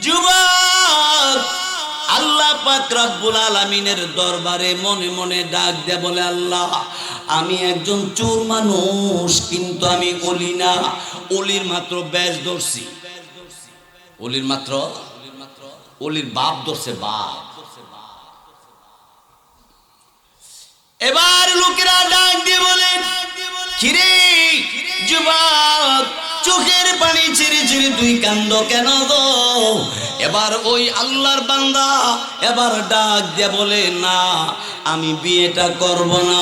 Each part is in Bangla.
যুবক আল্লাহ পাক রব্বুল আলামিনের দরবারে মনে মনে ডাক দেয়, বলে আল্লাহ আমি একজন চোর মানুষ, কিন্তু আমি ওলি না। ওলির মাত্র বেশ ধরছি, ওলির বাপ ধরছে, বাপ। এবার লোকেরা ডাক দিয়ে বলে, কিরে যুবক, চোখের পানি ছিঁড়ে ছিঁড়ে তুই কান্দ কেন গো? এবার ওই আল্লাহর বান্দা এবার ডাক দিয়ে বলে, না আমি বিয়েটা করব না।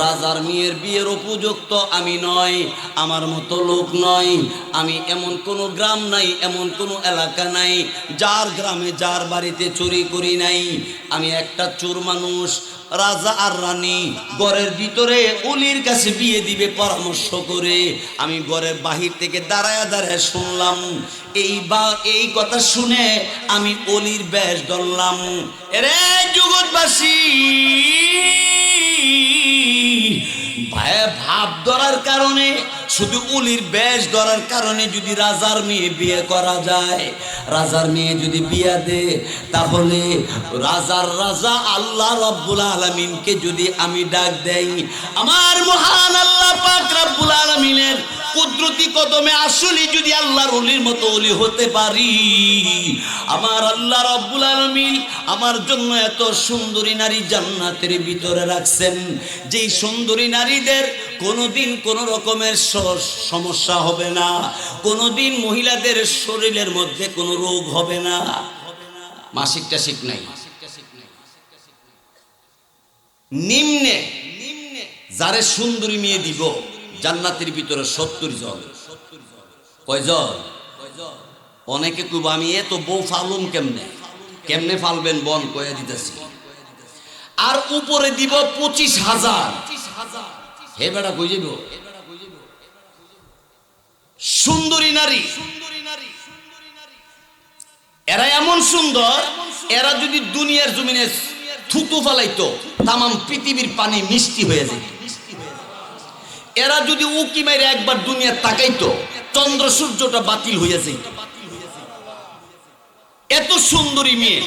রাজার মেয়ের বিয়ের উপযুক্ত আমি নয়, আমার মতো লোক নয়। আমি এমন কোনো গ্রাম নাই, এমন কোনো এলাকা নাই যার গ্রামে যার বাড়িতে চুরি করি নাই। আমি একটা চোর মানুষ। রাজা আর রানী ঘরের ভিতরে অলির কাছে বিয়ে দিবে পরামর্শ করে, আমি ঘরের বাহির থেকে দাঁড়ায় দাঁড়ায় শুনলাম। এই কথা শুনে আমি অলির বেশ ধরলাম। এরে জগৎবাসী, ভাব ধরার কারণে, শুধু উলির বেশ ধরার কারণে যদি রাজার মেয়ে বিয়ে করা যায়, রাজার মেয়ে যদি বিয়ে দে, তাহলে রাজার রাজা আল্লাহ রব্বুল আলামিনকে যদি আমি ডাক দেই, আমার মহান আল্লাহ পাক রব্বুল আলামিনের কুদরতি কদমে আসলে যদি আল্লাহর ওলির মতো ওলি হতে পারি, আমার আল্লাহ রব্বুল আলামিন আমার জন্য এত সুন্দরী নারী জান্নাতের ভিতরে রাখছেন, যেই সুন্দরী নারীদের কোনোদিন কোনো রকমের সমস্যা হবে না, কোনোদিন মহিলাদের শরীরের মধ্যে কোনো রোগ হবে না, মাসিক টাসিক নাই। নিম্নে যারে সুন্দরী মেয়ে দিব জান্নাতের ভিতরে 70 জন। কয়জন? অনেকে কইব আমি এত বউ ফালুম কেমনে ফালবেন বন কয়ে দিতেছি। আর উপরে দিব 25,000। হে বেটা কই যাব? সুন্দরী নারী, এরা এমন সুন্দর, এরা যদি দুনিয়ার জমিনে থুতু ফালাইতো তামাম পৃথিবীর পানি মিষ্টি হয়ে যেত। এরা যদি উকি মেরে একবার দুনিয়া তাকাইতো, চন্দ্র সূর্যটা বাতিল হয়ে যেত। এত সুন্দরী মেয়ে।